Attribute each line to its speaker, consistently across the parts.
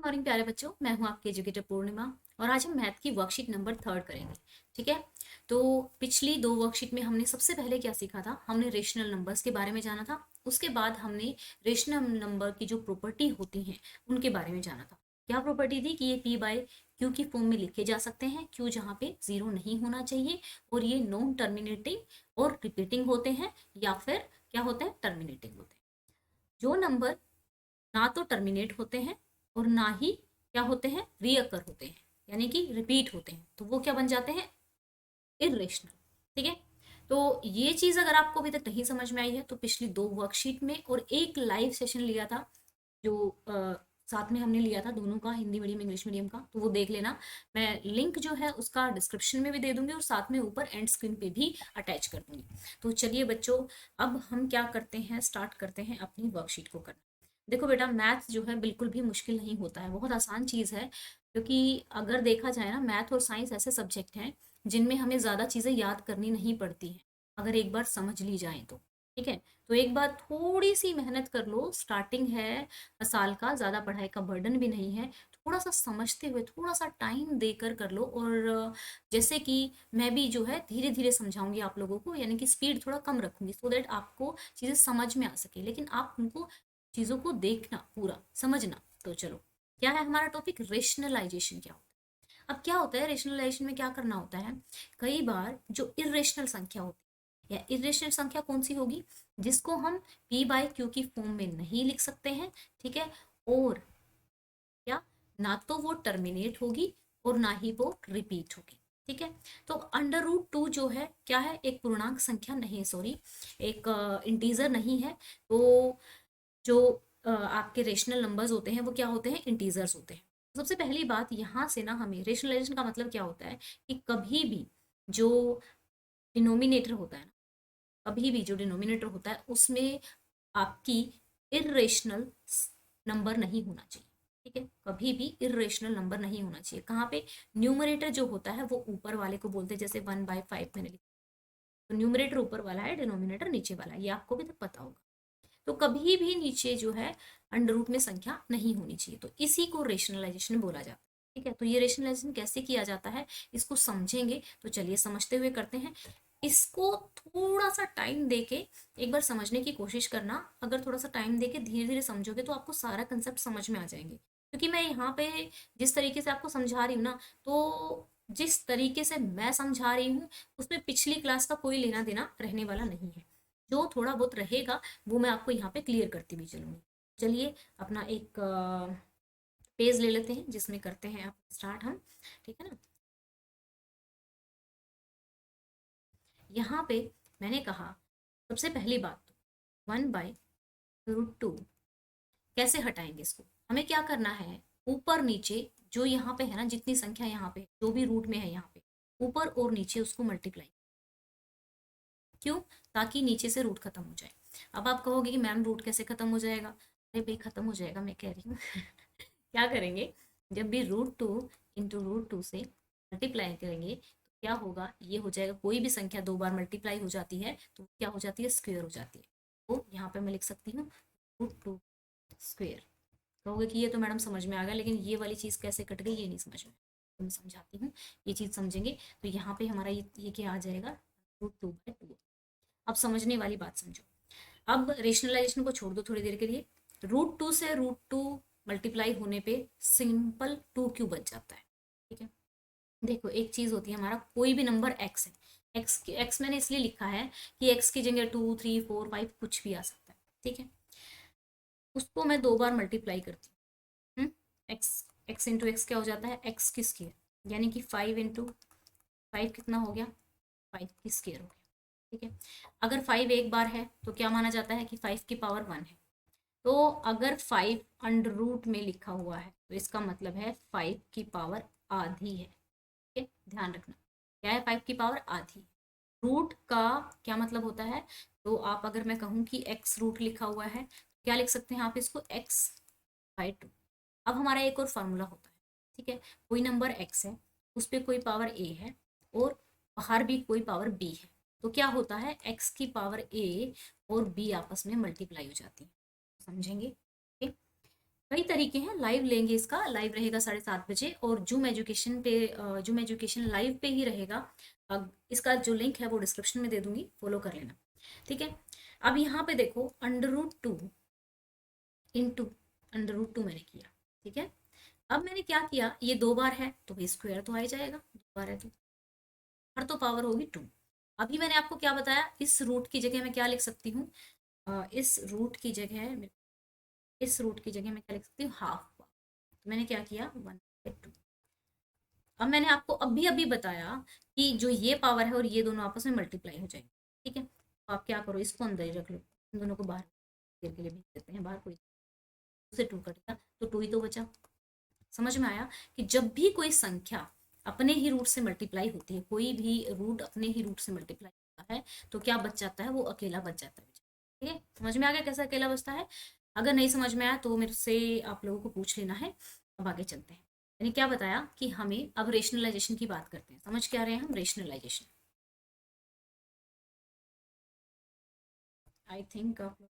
Speaker 1: Morning प्यारे बच्चों, मैं हूं आपकी एजुकेटर पूर्णिमा। और आज हम मैथ की वर्कशीट नंबर 3 करेंगे। ठीक है। तो पिछली दो वर्कशीट में हमने सबसे पहले क्या सीखा था? हमने रेशनल नंबर्स के बारे में जाना था। उसके बाद हमने रेशनल नंबर की जो प्रॉपर्टी होती हैं उनके बारे में जाना था। क्या प्रॉपर्टी थी कि ये पी बाय क्यू की फॉर्म में लिखे जा सकते हैं, क्यू जहाँ पे जीरो नहीं होना चाहिए, और ये नॉन टर्मिनेटिंग और रिपीटिंग होते हैं, या फिर क्या होते हैं, टर्मिनेटिंग होते हैं। जो नंबर ना तो टर्मिनेट होते हैं और ना ही क्या होते हैं, रीअकर होते हैं, यानी कि रिपीट होते हैं, तो वो क्या बन जाते हैं, इरेशनल। ठीक है। तो ये चीज अगर आपको अभी तक नहीं समझ में आई है तो पिछली दो वर्कशीट में और एक लाइव सेशन लिया था जो साथ में हमने लिया था दोनों का, हिंदी मीडियम इंग्लिश मीडियम का, तो वो देख लेना। मैं लिंक जो है उसका डिस्क्रिप्शन में भी दे दूंगी और साथ में ऊपर एंड स्क्रीन पे भी अटैच कर दूंगी। तो चलिए बच्चों, अब हम क्या करते हैं, स्टार्ट करते हैं अपनी वर्कशीट को करना। देखो बेटा, मैथ जो है बिल्कुल भी मुश्किल नहीं होता है, बहुत आसान चीज है। क्योंकि अगर देखा जाए ना, मैथ और साइंस ऐसे सब्जेक्ट हैं जिनमें हमें ज़्यादा चीज़ें याद करनी नहीं पड़ती हैं, अगर एक बार समझ ली जाए तो। ठीक है। तो एक बार थोड़ी सी मेहनत कर लो, स्टार्टिंग है साल का, ज़्यादा पढ़ाई का बर्डन भी नहीं है। थोड़ा सा समझते हुए थोड़ा सा टाइम देकर कर लो। और जैसे कि मैं भी जो है धीरे धीरे समझाऊंगी आप लोगों को, यानी कि स्पीड थोड़ा कम रखूंगी सो दैट आपको चीज़ें समझ में आ सके, लेकिन आप उनको चीज़ों को देखना, पूरा समझना। तो चलो, क्या है हमारा टॉपिक, रेशनलाइजेशन क्या होता है। अब क्या होता है रेशनलाइजेशन में, क्या करना होता है, कई बार जो इरेशनल संख्या होती है, या इरेशनल संख्या कौन सी होगी, जिसको हम पी बाय क्यू की फॉर्म में नहीं लिख सकते हैं। ठीक है। और क्या, ना तो वो टर्मिनेट होगी और ना ही वो रिपीट होगी। ठीक है। तो अंडर रूट 2 जो है क्या है, एक पूर्णांक संख्या नहीं, सॉरी, एक इंटीजर नहीं है। तो जो आपके रेशनल नंबर्स होते हैं वो क्या होते हैं, इंटीजर्स होते हैं। सबसे पहली बात यहाँ से ना, हमें रेशनलाइजेशन का मतलब क्या होता है कि कभी भी जो डिनोमिनेटर होता है ना, कभी भी जो डिनोमिनेटर होता है उसमें आपकी इरेशनल नंबर नहीं होना चाहिए। ठीक है। कभी भी इरेशनल नंबर नहीं होना चाहिए। कहाँ पे, न्यूमरेटर जो होता है वो ऊपर वाले को बोलते हैं, जैसे 1/5 मैंने लिखा, तो न्यूमरेटर ऊपर वाला है, डिनोमिनेटर नीचे वाला है, ये आपको भी तो पता होगा। तो कभी भी नीचे जो है अंडर रूट में संख्या नहीं होनी चाहिए, तो इसी को रेशनलाइजेशन बोला जाता है। ठीक है। तो ये रेशनलाइजेशन कैसे किया जाता है, इसको समझेंगे। तो चलिए समझते हुए करते हैं। इसको थोड़ा सा टाइम देके एक बार समझने की कोशिश करना। अगर थोड़ा सा टाइम देके धीरे धीरे समझोगे तो आपको सारा कंसेप्ट समझ में आ जाएंगे। क्योंकि मैं यहाँ पे जिस तरीके से आपको समझा रही हूँ ना, तो जिस तरीके से मैं समझा रही हूँ उसमें पिछली क्लास का कोई लेना देना रहने वाला नहीं है। जो थोड़ा बहुत रहेगा वो मैं आपको यहाँ पे क्लियर करती भी चलूंगी। चलिए अपना एक पेज ले लेते हैं जिसमें करते हैं आप स्टार्ट हम। ठीक है ना। यहाँ पे मैंने कहा सबसे पहली बात तो 1/√2 कैसे हटाएंगे इसको, हमें क्या करना है, ऊपर नीचे जो यहाँ पे है ना, जितनी संख्या यहाँ पे जो भी रूट में है यहाँ पे, ऊपर और नीचे उसको मल्टीप्लाई। क्यों? ताकि नीचे से रूट खत्म हो जाए। अब आप कहोगे कि मैम रूट कैसे खत्म हो जाएगा, अरे भाई खत्म हो जाएगा, मैं कह रही हूँ क्या करेंगे, जब भी √2 × √2 से मल्टीप्लाई करेंगे तो क्या होगा, ये हो जाएगा, कोई भी संख्या दो बार मल्टीप्लाई हो जाती है तो क्या हो जाती है, स्क्वेयर हो जाती है। तो यहाँ पे मैं लिख सकती हूँ √2 स्क्वेयर। कहोगे कि ये तो मैडम समझ में आ गया, लेकिन ये वाली चीज़ कैसे कट गई ये नहीं समझ में, तो मैं समझाती हूँ, ये चीज़ समझेंगे। तो यहाँ पे हमारा ये क्या आ जाएगा, √2/2। अब समझने वाली बात समझो। अब रेशनलाइजेशन को छोड़ दो थोड़ी देर के लिए। √2 से √2 मल्टीप्लाई होने पे सिंपल 2 क्यू बच जाता है। ठीक है। देखो एक चीज होती है, हमारा कोई भी नंबर एक्स है, एक्स मैंने इसलिए लिखा है कि एक्स की जगह 2, 3, 4, 5 कुछ भी आ सकता है। ठीक है। उसको मैं दो बार मल्टीप्लाई करती हूँ। एक्स एक्स इंटू एक्स क्या हो जाता है, एक्स की स्क्वायर, यानी कि 5 × 5 कितना हो गया, 5 की स्क्वायर हो गया। ठीक है। अगर 5 एक बार है तो क्या माना जाता है कि 5 की पावर 1 है। तो अगर 5 अंडर रूट में लिखा हुआ है तो इसका मतलब है 5 की पावर आधी है। ठीक है, ध्यान रखना, क्या है, 5 की पावर आधी। रूट का क्या मतलब होता है, तो आप अगर मैं कहूँ कि एक्स रूट लिखा हुआ है तो क्या लिख सकते हैं आप इसको, x/2। अब हमारा एक और फार्मूला होता है। ठीक है। कोई नंबर एक्स है, उस पर कोई पावर ए है और बाहर भी कोई पावर बी है, तो क्या होता है, एक्स की पावर ए और बी आपस में मल्टीप्लाई हो जाती है। समझेंगे? ठीक। कई तरीके हैं, लाइव लेंगे, इसका लाइव रहेगा 7:30 बजे, और जूम एजुकेशन पे, जूम एजुकेशन लाइव पे ही रहेगा। इसका जो लिंक है वो डिस्क्रिप्शन में दे दूंगी, फॉलो कर लेना, ठीक है। अब यहाँ पे देखो, √2 इंटू √2 मैंने किया, ठीक है। अब मैंने क्या किया, ये 2 बार है तो भाई स्क्वायर तो आ ही जाएगा, 2 बार है तो हर तो पावर होगी 2। अभी मैंने आपको क्या बताया, इस रूट की जगह मैं क्या लिख सकती हूँ, इस रूट की जगह, इस रूट की जगह मैं क्या लिख सकती हूँ, हाफ। तो मैंने क्या किया, 1/2। अब मैंने आपको अभी अभी बताया कि जो ये पावर है और ये दोनों आपस में मल्टीप्लाई हो जाएंगे, ठीक है। तो आप क्या करो, इसको अंदर ही रख लो, इन दोनों को बाहर देर के लिए भेज देते हैं बाहर, कोई से 2 कट गया तो 2 ही तो बचा। समझ में आया कि जब भी कोई संख्या अपने ही रूट से मल्टीप्लाई होती है, कोई भी रूट अपने ही रूट से मल्टीप्लाई होता है, तो क्या बच जाता है, वो अकेला बच जाता है, ठीक है। समझ में आ गया कैसे अकेला बचता है। अगर नहीं समझ में आया तो मेरे से आप लोगों को पूछ लेना है। अब आगे चलते हैं। मैंने क्या बताया कि हमें अब रेशनलाइजेशन की बात करते हैं। समझ क्या रहे हैं हम, रेशनलाइजेशन। आई थिंक आप लोग,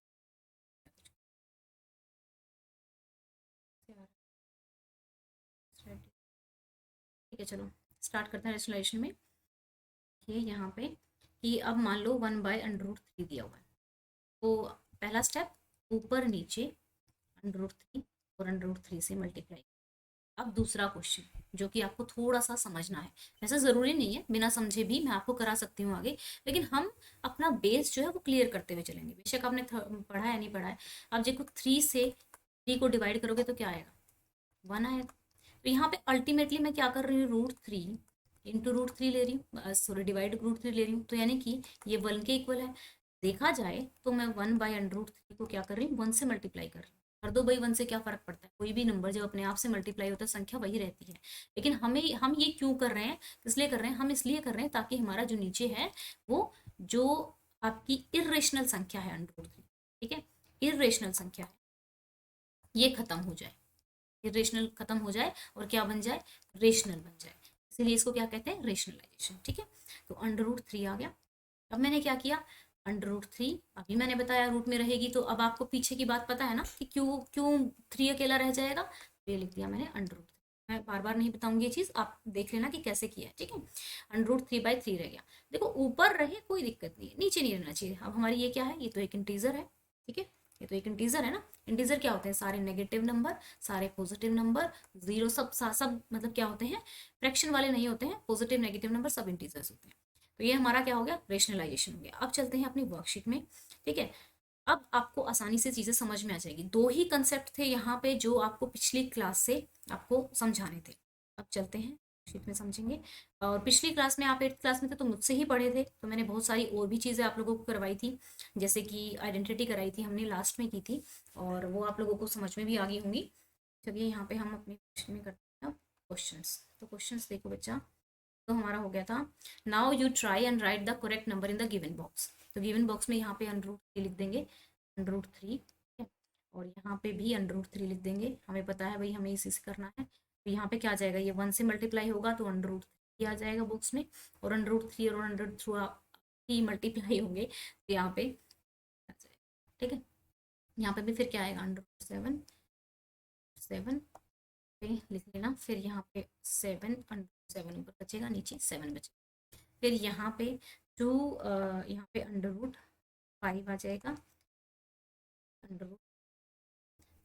Speaker 1: ठीक है, चलो स्टार्ट करते हैं रेशनलाइजेशन में। ये यहाँ पे कि अब मान लो 1/√3 दिया हुआ है, तो पहला स्टेप, ऊपर नीचे √3 और √3 से मल्टीप्लाई। अब दूसरा क्वेश्चन जो कि आपको थोड़ा सा समझना है, वैसे जरूरी नहीं है, बिना समझे भी मैं आपको करा सकती हूँ आगे, लेकिन हम अपना बेस जो है वो क्लियर करते हुए चलेंगे, बेशक आपने पढ़ा है नहीं पढ़ा है। अब देखो 3 से 3 को डिवाइड करोगे तो क्या आएगा, 1 आएगा। तो यहाँ पे अल्टीमेटली मैं क्या कर रही हूँ, √3 इंटू √3 ले रही हूँ, सॉरी डिवाइड √3 ले रही हूँ, तो यानी कि ये 1 के इक्वल है। देखा जाए तो मैं 1/√3 को क्या कर रही हूँ, 1 से मल्टीप्लाई कर रही हूँ। कर दो भाई, 1 से क्या फर्क पड़ता है, कोई भी नंबर जब अपने आप से मल्टीप्लाई होता है संख्या वही रहती है। लेकिन हम ये क्यों कर रहे हैं, इसलिए कर रहे हैं, हम इसलिए कर रहे हैं ताकि हमारा जो नीचे है वो, जो आपकी इरेशनल संख्या है √3, ठीक है, इरेशनल संख्या है, ये खत्म हो जाए, इरेशनल खत्म हो जाए और क्या बन जाए, रेशनल बन जाए। इसीलिए इसको क्या कहते हैं, रेशनलाइजेशन, ठीक है। तो √3 आ गया। अब मैंने क्या किया, √3 अभी मैंने बताया रूट में रहेगी, तो अब आपको पीछे की बात पता है ना कि क्यों क्यों 3 अकेला रह जाएगा, तो ये लिख दिया मैंने √3। मैं बार बार नहीं बताऊंगी ये चीज, आप देख लेना कि कैसे किया है, ठीक है। √3/3 रह गया। देखो ऊपर रहे कोई दिक्कत नहीं है, नीचे नहीं रहना चाहिए। अब हमारी ये क्या है, ये तो एक इंटीजर है, ठीक है, ये तो एक इंटीजर है ना। इंटीजर क्या होते हैं, सारे नेगेटिव नंबर, सारे पॉजिटिव नंबर, जीरो, सब मतलब क्या होते हैं, फ्रैक्शन वाले नहीं होते हैं, पॉजिटिव नेगेटिव नंबर सब इंटीजर्स होते हैं। तो ये हमारा क्या हो गया, रेशनलाइजेशन हो गया। अब चलते हैं अपनी वर्कशीट में, ठीक है। अब आपको आसानी से चीजें समझ में आ जाएगी। 2 ही कंसेप्ट थे यहाँ पे जो आपको पिछली क्लास से आपको समझाने थे। अब चलते हैं शीट में समझेंगे। और पिछली क्लास में आप 8th क्लास में थे तो मुझसे ही पढ़े थे, तो मैंने बहुत सारी और भी चीज़ें आप लोगों को करवाई थी, जैसे कि आइडेंटिटी कराई थी हमने, लास्ट में की थी, और वो आप लोगों को समझ में भी आ गई होंगी। चलिए यहाँ पे हम अपने क्वेश्चन में करते हैं क्वेश्चंस। तो क्वेश्चंस देखो बच्चा, तो हमारा हो गया था, now you try and right the correct number in the given box. तो गिवन बॉक्स में यहाँ पे √3 लिख देंगे, √3, ठीक है, और यहाँ पे भी √3 लिख देंगे। हमें पता है भाई हमें इसी से करना है, तो यहाँ पे क्या आ जाएगा, ये 1 से मल्टीप्लाई होगा तो √3 आ जाएगा बॉक्स में, और √3 और √3 मल्टीप्लाई होंगे तो यहाँ पे आ जाएगा, ठीक है। यहाँ पे भी फिर क्या आएगा, √7, 7 पे लिख लेना, फिर यहाँ पे 7, √7 ऊपर बचेगा, नीचे 7 बचेगा। फिर यहाँ पे 2, यहाँ पे √5 आ जाएगा, अंडर,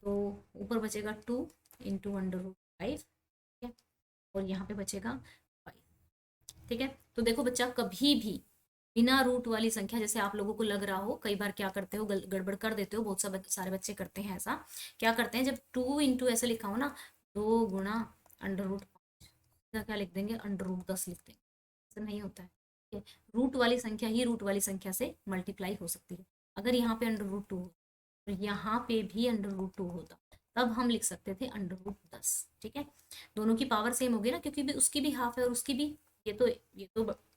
Speaker 1: तो ऊपर बचेगा 2 इंटू √5, ठीक है, और यहाँ पे बचेगा 5, ठीक है। तो देखो बच्चा, कभी भी बिना रूट वाली संख्या, जैसे आप लोगों को लग रहा हो, कई बार क्या करते हो, गड़बड़ कर देते हो, बहुत सारे बच्चे करते हैं ऐसा। क्या करते हैं, जब 2 इंटू ऐसे लिखा हो ना, 2 गुणा √5, क्या लिख देंगे, √10 लिख देंगे। ऐसा नहीं होता है, ठीक है। रूट वाली संख्या ही रूट वाली संख्या से मल्टीप्लाई हो सकती है। अगर यहाँ पे √2 हो तो यहाँ पे भी √2 होता, तब हम लिख सकते थे √10, ठीक है। दोनों की पावर सेम होगी ना, क्योंकि भी उसकी भी हाफ है और उसकी भी, ये तो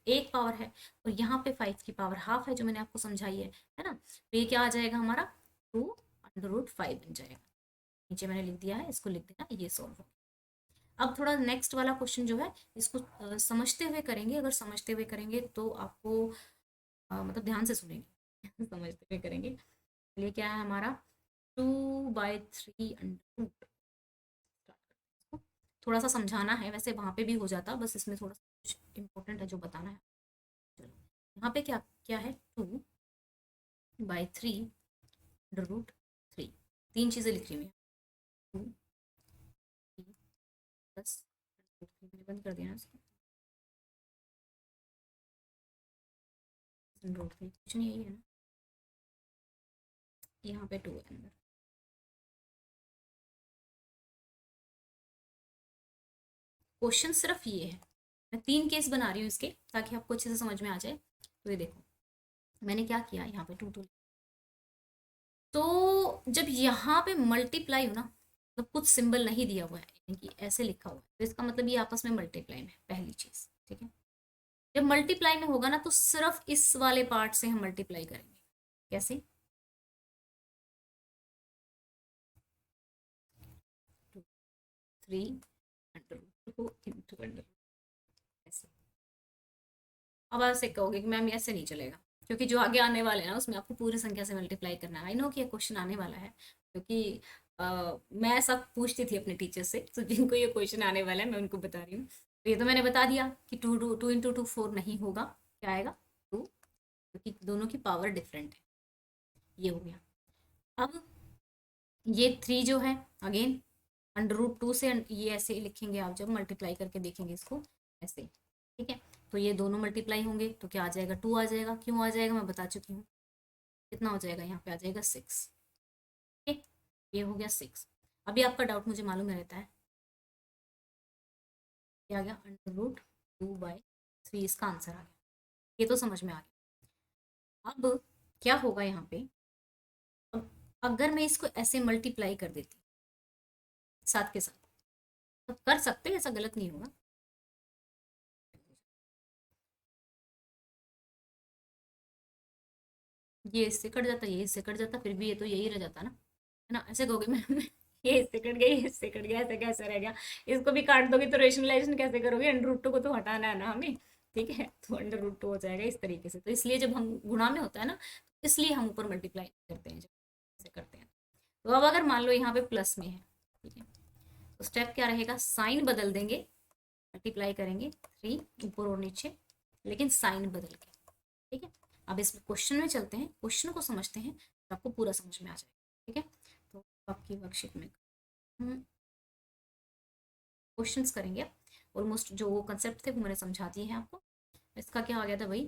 Speaker 1: एक पावर है, और यहाँ पे 5 की पावर हाफ है जो मैंने आपको समझाई है ना। तो ये क्या आ जाएगा हमारा, 2 √5 बन जाएगा। नीचे मैंने लिख दिया है, इसको लिख देना, ये सॉल्व हो। अब थोड़ा नेक्स्ट वाला क्वेश्चन जो है, इसको समझते हुए करेंगे। अगर समझते हुए करेंगे तो आपको मतलब ध्यान से सुनेंगे समझते हुए करेंगे। ये क्या है हमारा, 2/3 √, थोड़ा सा समझाना है, वैसे वहाँ पे भी हो जाता, बस इसमें थोड़ा सा कुछ इम्पोर्टेंट है जो बताना है। चलो, यहाँ पे क्या क्या है, 2/3 √3, तीन चीज़ें लिखी हुई हैं। 2 3 +, मैंने बंद कर दिया ना इसको, √3 कुछ नहीं, यही है ना, यहाँ पे 2 है अंदर। क्वेश्चन सिर्फ ये है, मैं तीन केस बना रही हूँ इसके ताकि आपको अच्छे से समझ में आ जाए। तो ये देखो, मैंने क्या किया, यहाँ पे 2 2, तो जब यहाँ पे मल्टीप्लाई हो ना, तो कुछ सिंबल नहीं दिया हुआ है, यानी कि ऐसे लिखा हुआ है, तो इसका मतलब ये आपस में मल्टीप्लाई में है, पहली चीज। ठीक है, जब मल्टीप्लाई में होगा ना तो सिर्फ इस वाले पार्ट से हम मल्टीप्लाई करेंगे। कैसे, 2 3 √2 ऐसे। अब आप ऐसे कहोगे कि मैम ऐसे नहीं चलेगा, क्योंकि जो आगे आने वाले हैं ना उसमें आपको पूरी संख्या से मल्टीप्लाई करना है। आई नो कि ये क्वेश्चन आने वाला है, क्योंकि मैं सब पूछती थी अपने टीचर से, तो जिनको ये क्वेश्चन आने वाला है मैं उनको बता रही हूँ। तो ये तो मैंने बता दिया कि 2 2 2 × 2 4 नहीं होगा, क्या आएगा, 2, क्योंकि दोनों की पावर डिफरेंट है। ये हो गया। अब ये 3 जो है, अगेन √2 से ये ऐसे लिखेंगे आप, जब मल्टीप्लाई करके देखेंगे इसको ऐसे। ठीक है, तो ये दोनों मल्टीप्लाई होंगे तो क्या आ जाएगा, 2 आ जाएगा। क्यों आ जाएगा मैं बता चुकी हूँ, कितना हो जाएगा, यहाँ पे आ जाएगा 6। ठीक है, ये हो गया 6। अभी आपका डाउट मुझे मालूम है रहता है, क्या आ गया, √2/3 इसका आंसर आ गया। ये तो समझ में आ गया। अब क्या होगा यहाँ पे, अब अगर मैं इसको ऐसे मल्टीप्लाई कर देती साथ के साथ, तो कर सकते हैं, ऐसा गलत नहीं होगा। ये इससे कट जाता, ये इससे कट जाता, फिर भी ये तो यही रह जाता ना, है ना। ऐसे कहोगे मैं ये इससे कट गया, ये इससे कट गया, ऐसे कैसे रह गया, इसको भी काट दोगे तो रेशनलाइजेशन कैसे करोगे, √2 को तो हटाना है ना हमें। ठीक है, तो √2 हो जाएगा इस तरीके से। तो इसलिए जब हम गुणा में होता है ना, इसलिए हम ऊपर मल्टीप्लाई करते हैं, जब ऐसे करते हैं। तो अब अगर मान लो यहाँ पे प्लस में है, ठीक है, तो स्टेप क्या रहेगा, साइन बदल देंगे, मल्टीप्लाई करेंगे 3 ऊपर और नीचे, लेकिन साइन बदल के। ठीक है, अब इस क्वेश्चन में चलते हैं, क्वेश्चन को समझते हैं तो आपको पूरा समझ में आ जाएगा। ठीक है, तो आपकी वर्कशीट में क्वेश्चंस करेंगे, ऑलमोस्ट जो कंसेप्ट थे वो मैंने समझा दिए हैं आपको। इसका क्या आ गया था भाई,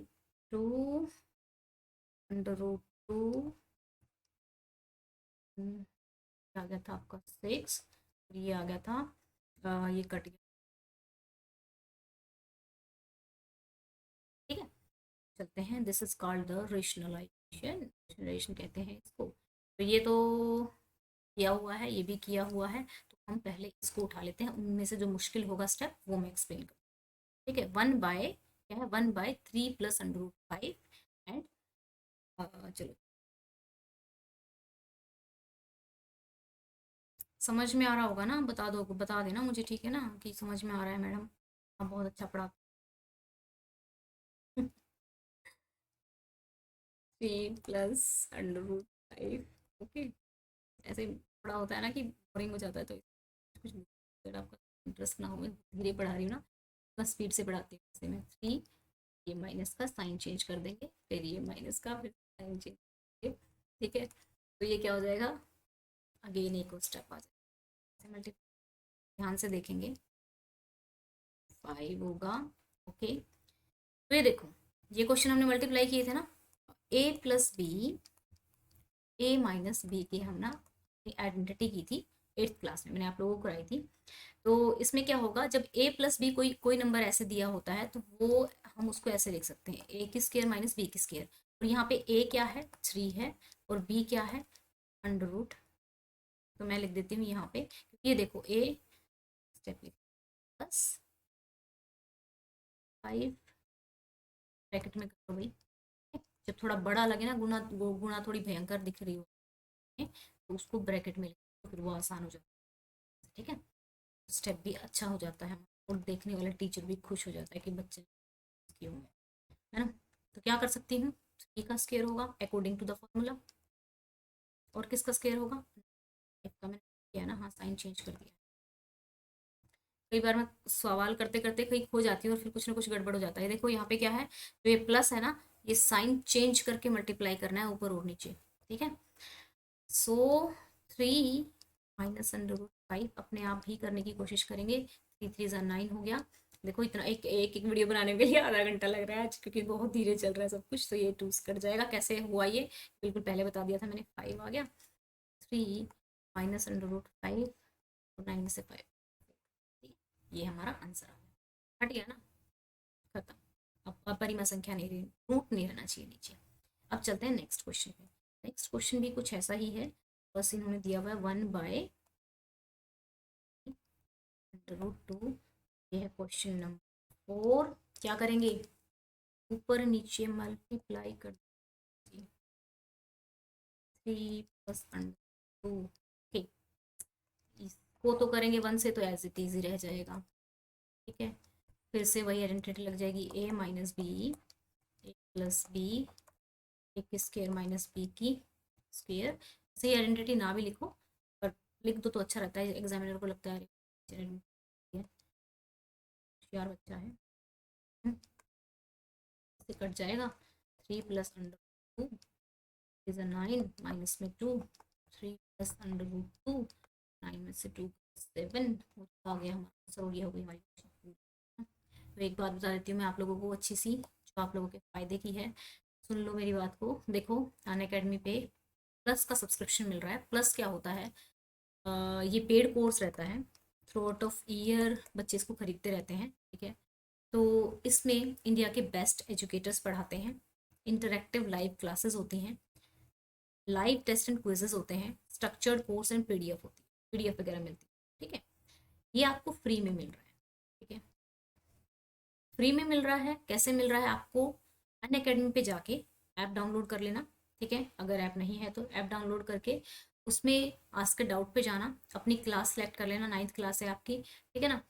Speaker 1: 2 √2 आ गया था आपका 6, और ये आ गया था, ये कट गया। ठीक है, चलते हैं, this is called the rationalisation, rationalisation कहते हैं इसको। तो ये तो किया हुआ है, ये भी किया हुआ है, तो हम पहले इसको उठा लेते हैं, उनमें से जो मुश्किल होगा स्टेप वो मैं एक्सप्लेन करूँ। ठीक है, 1 बाय क्या है, 1/3 + √5 एंड, चलो समझ में आ रहा होगा ना, बता दो, बता देना मुझे, ठीक है ना, कि समझ में आ रहा है मैडम, आप बहुत अच्छा पढ़ा। 3 + √5, ओके। ऐसे ही पढ़ा होता है ना कि बोरिंग हो जाता है, तो कुछ अगर आपका इंटरेस्ट ना हो, मैं धीरे पढ़ा रही हूँ ना, बस स्पीड से पढ़ाती हूँ। जैसे में 3, ये माइनस का साइन चेंज कर देंगे, फिर ये माइनस का, फिर साइन चेंज करेंगे। ठीक है, तो ये क्या हो जाएगा, अगेन एक और स्टेप आ जाएगा, मल्टी, ध्यान से देखेंगे, 5 होगा। ओके, तो ये देखो, ये क्वेश्चन हमने मल्टीप्लाई किए थे ना, A + B, A - B की हम ना आइडेंटिटी की थी 8th क्लास में, मैंने आप लोगों को कराई थी। तो इसमें क्या होगा, जब A + B कोई कोई नंबर ऐसे दिया होता है, तो वो हम उसको ऐसे लिख सकते हैं, A² - B²। और यहाँ पे A क्या है, 3 है, और B क्या है, √, तो मैं लिख देती हूँ यहाँ पे, क्योंकि ये देखो A, स्टेप लिख, +5 ब्रैकेट में करो भाई। जब थोड़ा बड़ा लगे ना, गुना गुणा थोड़ी भयंकर दिख रही हो, तो उसको ब्रैकेट में लिखो, तो फिर वो आसान हो जाता है। ठीक है, स्टेप भी अच्छा हो जाता है, और देखने वाला टीचर भी खुश हो जाता है कि बच्चे किए होंगे, है ना। तो क्या कर सकती हूँ, 3 का स्क्वायर होगा अकॉर्डिंग टू द फॉर्मूला, और किसका स्क्वायर होगा, F का मैंने किया ना, हाँ साइन चेंज कर दिया। कई बार मैं सवाल करते करते कहीं खो जाती हूँ और फिर कुछ ना कुछ गड़बड़ हो जाता है। देखो यहाँ पे क्या है, जो ये प्लस है ना, ये साइन चेंज करके मल्टीप्लाई करना है ऊपर और नीचे, ठीक है। सो 3 - √5 अपने आप भी करने की कोशिश करेंगे। 3 3 9 हो गया। देखो इतना एक एक एक वीडियो बनाने के लिए आधा घंटा लग रहा है आज, क्योंकि बहुत धीरे चल रहा है सब कुछ। तो ये 2 कट जाएगा। कैसे हुआ ये बिल्कुल पहले बता दिया था मैंने। 5 आ गया। 3 - √5 और 9 में से 5, ये हमारा आंसर आ गया। हट गया ना, खत्म। अब अपरिमा संख्या नहीं रही, रूट नहीं रहना चाहिए नीचे। अब चलते हैं नेक्स्ट क्वेश्चन पे। नेक्स्ट क्वेश्चन भी कुछ ऐसा ही है, बस इन्होंने दिया हुआ है 1/√2। ये है क्वेश्चन नंबर 4। क्या करेंगे, ऊपर नीचे मल्टीप्लाई कर दीजिए। 3 + √2। ठीक, इसको तो करेंगे 1 से तो एज इट इजी रह जाएगा, ठीक है। फिर से वही आइडेंटिटी लग जाएगी, a - b, a + b, a की स्क्वायर माइनस b की स्क्वायर। सही आइडेंटिटी ना भी लिखो, पर लिख दो तो अच्छा रहता है, एग्जामिनर को लगता है होशियार बच्चा है। से कट जाएगा। 3 + √2 इज 9, माइनस में 2। 3 + √2, 9 में से 2 7 आ गया हमारा आंसर। और ये हो गई हमारी question। तो एक बात बता देती हूँ मैं आप लोगों को अच्छी सी, जो आप लोगों के फायदे की है। सुन लो मेरी बात को। देखो अनअकैडमी पे प्लस का सब्सक्रिप्शन मिल रहा है। प्लस क्या होता है, ये पेड कोर्स रहता है। थ्रू आउट ऑफ ईयर बच्चे इसको खरीदते रहते हैं, ठीक है। तो इसमें इंडिया के बेस्ट एजुकेटर्स पढ़ाते हैं। इंटरेक्टिव लाइव क्लासेस होती हैं, लाइव टेस्ट एंड क्विजेस होते हैं, स्ट्रक्चर्ड कोर्स एंड पीडीएफ होती है, पीडीएफ वगैरह मिलती है, ठीक है। ये आपको फ्री में मिल रहा है, ठीक है। फ्री में मिल रहा है। कैसे मिल रहा है आपको, अनअकैडमी पे जाके ऐप डाउनलोड कर लेना, ठीक है। अगर ऐप नहीं है तो ऐप डाउनलोड करके उसमें आस्क डाउट पे जाना, अपनी क्लास सेलेक्ट कर लेना, 9th क्लास है आपकी, ठीक है ना।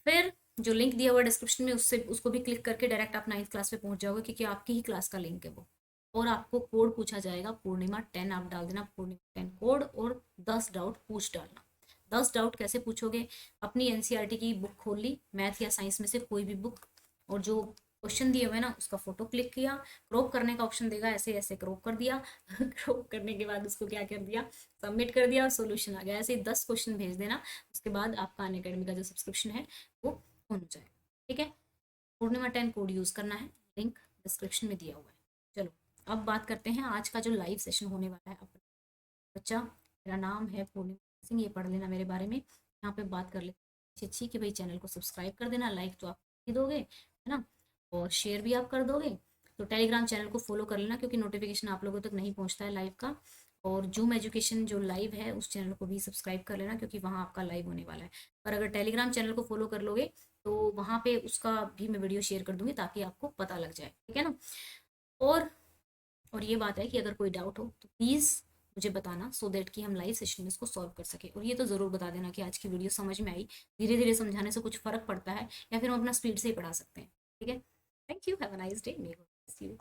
Speaker 1: फिर जो लिंक दिया हुआ डिस्क्रिप्शन में, उससे उसको भी क्लिक करके डायरेक्ट आप 9th क्लास पे पहुंच जाओगे, क्योंकि आपकी ही क्लास का लिंक है वो। और आपको कोड पूछा जाएगा पूर्णिमा 10, आप डाल देना पूर्णिमा 10 कोड, और 10 डाउट पूछ डालना। 10 डाउट कैसे पूछोगे, अपनी एनसीईआरटी की बुक खोल ली, मैथ या साइंस में से कोई भी बुक, और जो क्वेश्चन दिए हुए ना उसका फोटो क्लिक किया, क्रॉप करने का ऑप्शन देगा, ऐसे ऐसे क्रॉप कर दिया क्रॉप करने के बाद उसको क्या कर दिया, सबमिट कर दिया, और सोल्यूशन आ गया। ऐसे ही 10 क्वेश्चन भेज देना। उसके बाद आपका अनअकैडमी का जो सब्सक्रिप्शन है वो ऑन हो जाएगा, ठीक है। पूर्णिमा 10 कोड यूज करना है, लिंक डिस्क्रिप्शन में दिया हुआ है। चलो अब बात करते हैं आज का जो लाइव सेशन होने वाला है। अपना बच्चा, मेरा नाम है पूर्णिमा सिंह, ये पढ़ लेना मेरे बारे में। यहाँ पे बात कर लेते हैं अच्छी कि भाई चैनल को सब्सक्राइब कर देना, लाइक तो आप ही दोगे, है ना, और शेयर भी आप कर दोगे। तो टेलीग्राम चैनल को फॉलो कर लेना, क्योंकि नोटिफिकेशन आप लोगों तक नहीं पहुंचता है लाइव का। और जूम एजुकेशन जो लाइव है उस चैनल को भी सब्सक्राइब कर लेना, क्योंकि वहाँ आपका लाइव होने वाला है। पर अगर टेलीग्राम चैनल को फॉलो कर लोगे तो वहाँ पे उसका भी मैं वीडियो शेयर कर दूंगी, ताकि आपको पता लग जाए, ठीक है ना। और और ये बात है कि अगर कोई डाउट हो तो प्लीज़ मुझे बताना, सो दैट कि हम लाइव सेशन में इसको सॉल्व कर सके। और ये तो ज़रूर बता देना कि आज की वीडियो समझ में आई। धीरे धीरे समझाने से कुछ फ़र्क पड़ता है, या फिर हम अपना स्पीड से ही पढ़ा सकते हैं, ठीक है। Thank you, have a nice day, may God bless you.